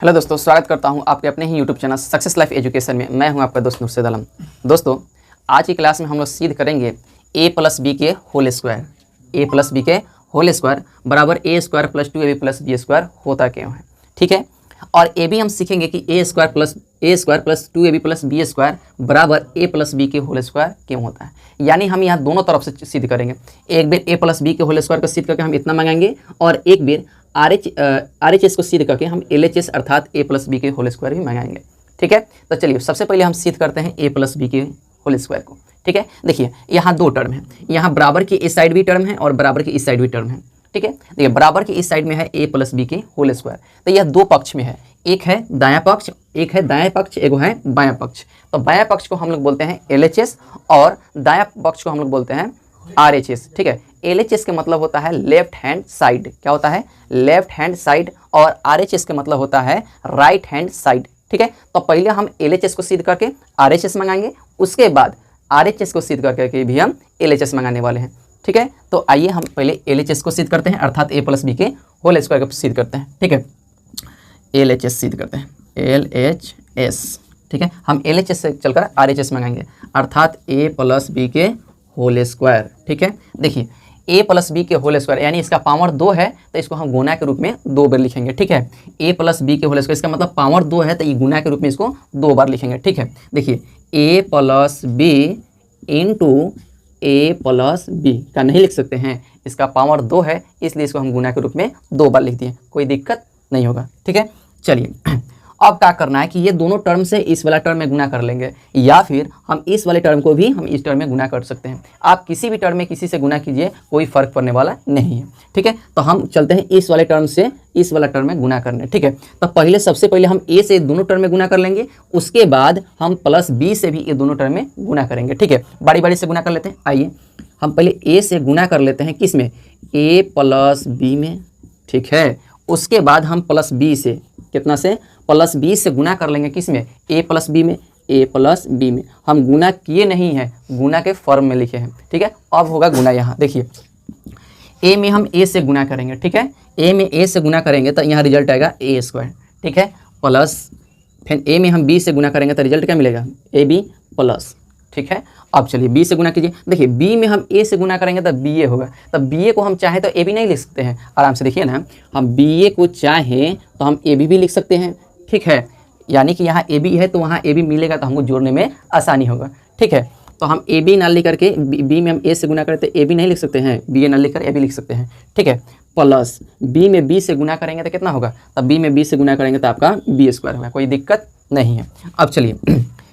Hello दोस्तों, स्वागत करता हूं आपके अपने ही YouTube channel Success Life Education में। मैं हूं आपका दोस्त नुरशद आलम। दोस्तों, आज की क्लास में हम लोग सिद्ध करेंगे a प्लस बी के whole square. a plus b के होल स्क्वायर बराबर a square plus 2ab plus b square होता क्यों है। ठीक है, और ये भी हम सीखेंगे कि a square plus 2ab plus b square बराबर a प्लस बी के होल स्क्वायर क्यों होता है। यानी हम यहाँ दोनों तरफ से सिद्ध करेंगे। एक बेर a प्लस बी के होल स्क्वायर को सिद्ध करके हम इतना मंगाएंगे, और एक बेर RHS को सिद्ध करके हम LHS अर्थात a प्लस बी के होल स्क्वायर भी मंगाएंगे। ठीक है, तो चलिए सबसे पहले हम सिद्ध करते हैं a प्लस बी के होल स्क्वायर को। ठीक है, देखिए यहाँ दो टर्म है, यहाँ बराबर की इस साइड भी टर्म है और बराबर की इस साइड भी टर्म है। ठीक है, देखिए बराबर की इस साइड में है a प्लस बी के होल स्क्वायर, तो यह दो पक्ष में है, एक है दायां पक्ष, एक है दायां पक्ष, एक है बायां पक्ष। तो बायां पक्ष को हम लोग बोलते हैं LHS और दायां पक्ष को हम लोग बोलते हैं RHS। ठीक है, LHS के मतलब होता है लेफ्ट हैंड साइड, क्या होता है लेफ्ट हैंड साइड, और RHS के मतलब होता है राइट हैंड साइड। ठीक है, तो पहले हम LHS को सिद्ध करके RHS मंगाएंगे, उसके बाद RHS को सिद्ध करके भी हम LHS मंगाने वाले हैं। ठीक है, तो आइए हम पहले LHS को सिद्ध करते हैं, अर्थात a प्लस बी के होल स्क्वायर को सिद्ध करते हैं। ठीक है, LHS सिद्ध करते हैं, LHS। ठीक है, हम LHS से चलकर RHS मंगाएंगे, अर्थात a प्लस बी के होल स्क्वायर। ठीक है, देखिए a प्लस बी के होल स्क्वायर यानी इसका पावर 2 है, तो इसको हम गुना के रूप में 2 बार लिखेंगे। ठीक है, a प्लस बी के होल स्क्वायर, इसका मतलब पावर 2 है, तो ये गुना के रूप में इसको 2 बार लिखेंगे। ठीक है, देखिए a plus b into a plus b का नहीं लिख सकते हैं, इसका पावर 2 है, इसलिए इसको हम गुना के रूप में 2 बार लिख दिए, कोई दिक्कत नहीं होगा। ठीक है, चलिए अब क्या करना है कि ये दोनों टर्म से इस वाला टर्म में गुना कर लेंगे, या फिर हम इस वाले टर्म को भी हम इस टर्म में गुना कर सकते हैं। आप किसी भी टर्म में किसी से गुना कीजिए, कोई फर्क पड़ने वाला नहीं है। ठीक है, तो हम चलते हैं इस वाले टर्म से इस वाला टर्म में गुना करने। ठीक है, तो सबसे पहले हम a से दोनों टर्म में गुना कर लेंगे, उसके बाद हम प्लस b से भी ये दोनों टर्म में गुना करेंगे। ठीक है, बारी बारी से गुना कर लेते हैं। आइए हम पहले a से गुना कर लेते हैं, किस में, a प्लस बी में। ठीक है, उसके बाद हम प्लस b से, कितना से, प्लस बी से गुना कर लेंगे, किस में, a प्लस बी में। a प्लस बी में हम गुना किए नहीं हैं, गुना के फॉर्म में लिखे हैं। ठीक है, अब होगा गुना। यहाँ देखिए a में हम a से गुना करेंगे। ठीक है, a में a से गुना करेंगे तो यहाँ रिजल्ट आएगा a स्क्वायर। ठीक है, प्लस फिर a में हम b से गुना करेंगे तो रिजल्ट क्या मिलेगा, ab प्लस। ठीक है, अब चलिए b से गुना कीजिए। देखिए b में हम a से गुना करेंगे तो ba होगा, तो ba को हम चाहे तो ab नहीं लिख सकते हैं, आराम से देखिए ना, हम ba को चाहे तो हम ab भी लिख सकते हैं। ठीक है, यानी कि यहाँ AB है तो वहाँ AB मिलेगा, तो हमको जोड़ने में आसानी होगा। ठीक है, तो हम AB ना लिख करके B में हम A से गुना करें तो AB नहीं लिख सकते हैं, BA ना लिख कर AB लिख सकते हैं। ठीक है, प्लस B में B से गुना करेंगे तो कितना होगा, तब B में B से गुना करेंगे तो आपका B स्क्वायर होगा, कोई दिक्कत नहीं है। अब चलिए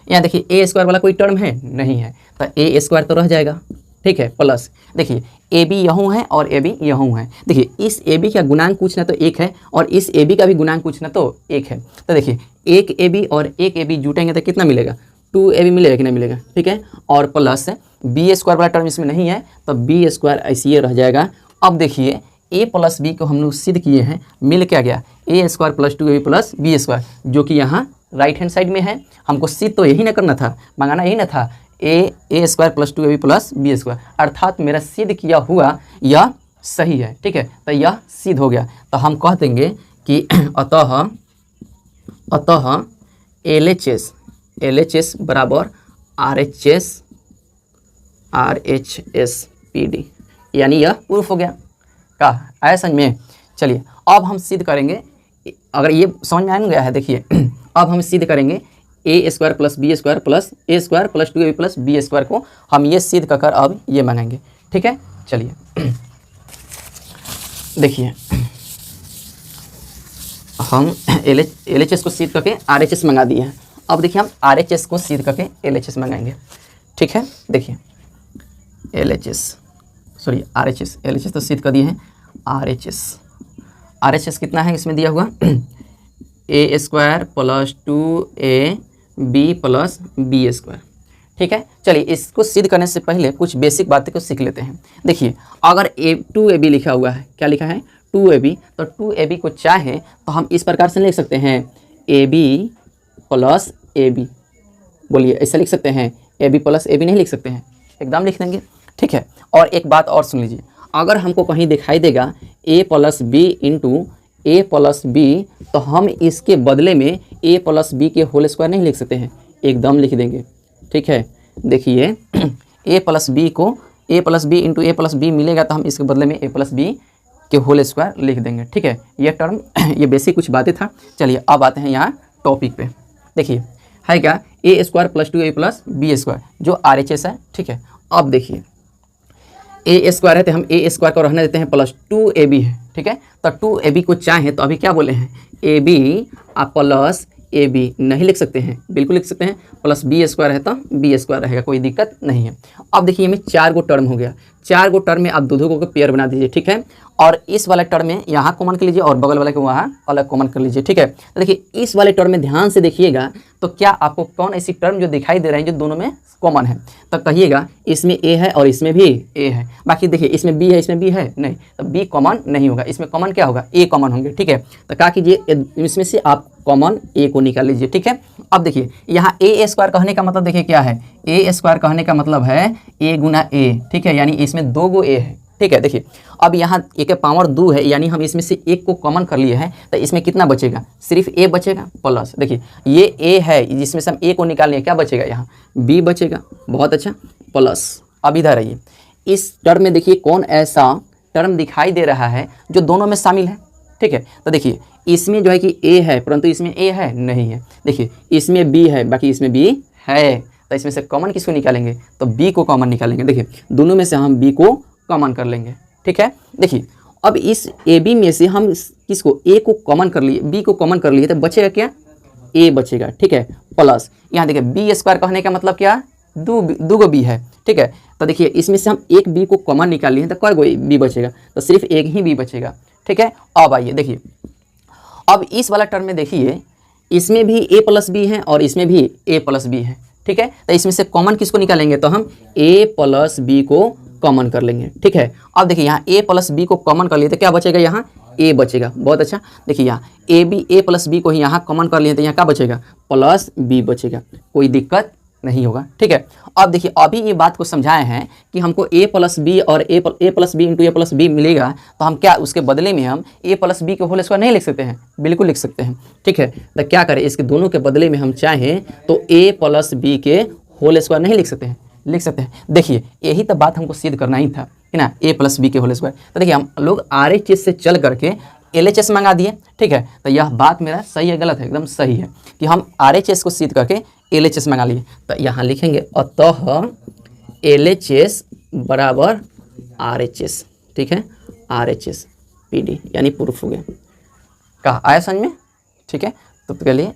यहाँ देखिए A स्क्वायर वाला कोई टर्म है नहीं है, तो A स्क्वायर तो रह जाएगा। ठीक है, प्लस देखिए AB यहूँ है और AB यहूँ है। देखिए इस AB का गुणांक पूछना तो 1 है, और इस AB का भी गुणांक पूछना तो 1 है। तो देखिए एक AB और एक AB जुटेंगे तो कितना मिलेगा, 2AB मिलेगा कि नहीं मिलेगा। ठीक है, और प्लस B स्क्वायर वाला टर्म इसमें नहीं है, तो B स्क्वायर ऐसे ही रह जाएगा। अब देखिए a प्लस बी को हम लोग सिद्ध किए हैं, मिल क्या गया, a square plus 2ab plus b square, जो कि यहाँ राइट हैंड साइड में है। हमको सिद्ध तो यही ना करना था, मंगाना यही ना था, a square plus 2ab plus b square, अर्थात मेरा सिद्ध किया हुआ यह सही है। ठीक है, तो यह सिद्ध हो गया, तो हम कह देंगे कि अतः LHS बराबर RHS PD, यानी यह प्रूफ हो गया। का आया समझ में। चलिए अब हम सिद्ध करेंगे, अगर ये समझ में आ गया है, देखिए अब हम सिद्ध करेंगे a square plus b square plus a square plus 2ab plus b square को हम ये सिद्ध कर अब ये मांगेंगे। ठीक है, चलिए देखिए हम LHS को सिद्ध करके RHS मंगा दिए हैं। अब देखिए हम RHS को सिद्ध करके LHS मंगाएंगे। ठीक है, देखिए LHS तो सिद्ध कर दिए हैं। RHS कितना है इसमें दिया हुआ, a square plus 2ab plus b square. ठीक है, चलिए इसको सिद्ध करने से पहले कुछ बेसिक बातें को सीख लेते हैं। देखिए अगर 2ab लिखा हुआ है, क्या लिखा है 2ab, तो 2ab को चाहे तो हम इस प्रकार से लिख सकते हैं ab प्लस ab, बोलिए ऐसा लिख सकते हैं, ab प्लस ab नहीं लिख सकते हैं, एकदम लिख देंगे। ठीक है, और एक बात और सुन लीजिए, अगर हमको कहीं दिखाई देगा a plus b into a plus b, तो हम इसके बदले में ए प्लस बी के होल स्क्वायर नहीं लिख सकते हैं, एकदम लिख देंगे। ठीक है, देखिए ए प्लस बी को ए plus b into a plus b मिलेगा, तो हम इसके बदले में ए प्लस बी के होल स्क्वायर लिख देंगे। ठीक है, ये टर्म ये बेसिक कुछ बातें था। चलिए अब आते हैं यहाँ टॉपिक पे। देखिए है क्या, a square plus 2a plus b square जो RHS है। ठीक है, अब देखिए ए स्क्वायर है तो हम ए स्क्वायर को रहने देते हैं, प्लस 2ab है। ठीक है, तो 2ab को चाहें तो अभी क्या बोले हैं, ab आप प्लस ab नहीं लिख सकते हैं, बिल्कुल लिख सकते हैं, प्लस बी स्क्वायर है तो बी स्क्वायर रहेगा, कोई दिक्कत नहीं है। अब देखिए में 4 गो टर्म हो गया, 4 गो टर्म में आप दो को पेयर बना दीजिए। ठीक है, और इस वाले टर्म में यहाँ कॉमन कर लीजिए और बगल वाले को वहाँ अलग कॉमन कर लीजिए। ठीक है, तो देखिए इस वाले टर्म में ध्यान से देखिएगा तो क्या आपको कौन ऐसी टर्म जो दिखाई दे रहे हैं जो दोनों में कॉमन है, तो कहिएगा इसमें a है और इसमें भी a है। बाकी देखिए इसमें b है इसमें b है नहीं, तो b कॉमन नहीं होगा, इसमें कॉमन क्या होगा, a कॉमन होंगे। ठीक है, तो क्या कीजिए इसमें से आप कॉमन a को निकाल लीजिए। ठीक है, अब देखिए यहाँ a स्क्वायर कहने का मतलब देखिए क्या है, a स्क्वायर कहने का मतलब है a गुना a। ठीक है, यानी इसमें 2 गो a है। ठीक है, देखिए अब यहाँ a के पावर 2 है, यानी हम इसमें से एक को कॉमन कर लिए हैं, तो इसमें कितना बचेगा, सिर्फ a बचेगा प्लस, देखिए ये a है जिसमें से हम a को निकाल लिए, क्या बचेगा यहाँ b बचेगा। बहुत अच्छा, प्लस अब इधर आइए, इस टर्म में देखिए कौन ऐसा टर्म दिखाई दे रहा है जो दोनों में शामिल है। ठीक है, तो देखिए इसमें जो है कि a है परंतु इसमें a है नहीं है, देखिए इसमें b है बाकी इसमें b है, तो इसमें से कॉमन किसको निकालेंगे, तो b को कॉमन निकालेंगे। देखिए दोनों में से हम b को कॉमन कर लेंगे। ठीक है, देखिए अब इस AB में से हम किसको a को कॉमन कर लिए, b को कॉमन कर लिए, तो बचेगा क्या, a बचेगा। ठीक है, प्लस यहाँ देखिए बी स्क्वायर कहने का मतलब क्या, दो गो b है। ठीक है, तो देखिए इसमें से हम एक b को कॉमन निकाल लिए तो कई गो b बचेगा, तो सिर्फ एक ही b बचेगा। ठीक है, अब आइए देखिए अब इस वाला टर्म में देखिए इसमें भी a प्लस बी है और इसमें भी a प्लस बी है। ठीक है, तो इसमें से कॉमन किसको निकालेंगे, तो हम a प्लस बी को कॉमन कर लेंगे। ठीक है, अब देखिए यहाँ a प्लस बी को कॉमन कर लिए तो क्या बचेगा, यहाँ a बचेगा। बहुत अच्छा, देखिए यहाँ a प्लस बी को ही यहाँ कॉमन कर लिए तो यहाँ क्या बचेगा, प्लस b बचेगा, कोई दिक्कत नहीं होगा। ठीक है, अब देखिए अभी ये बात को समझाए हैं कि हमको a प्लस बी और a plus b into a plus b मिलेगा, तो हम क्या उसके बदले में हम a प्लस बी के होल स्क्वायर नहीं लिख सकते हैं, बिल्कुल लिख सकते हैं। ठीक है, तो क्या करें, इसके दोनों के बदले में हम चाहें तो a प्लस बी के होल स्क्वायर नहीं लिख सकते हैं, लिख सकते हैं। देखिए यही तो बात हमको सिद्ध करना ही था है ना, a प्लस बी के होल स्क्वायर। तो देखिए हम लोग RHS से चल करके LHS मंगा दिए। ठीक है, तो यह बात मेरा सही है गलत है, एकदम सही है कि हम RHS को सिद्ध करके LHS मंगा लिए। तो यहाँ लिखेंगे अतः LHS बराबर RHS। ठीक है, RHS PD यानी प्रूफ हो गया। कहा आया समझ में। ठीक है, तो के लिए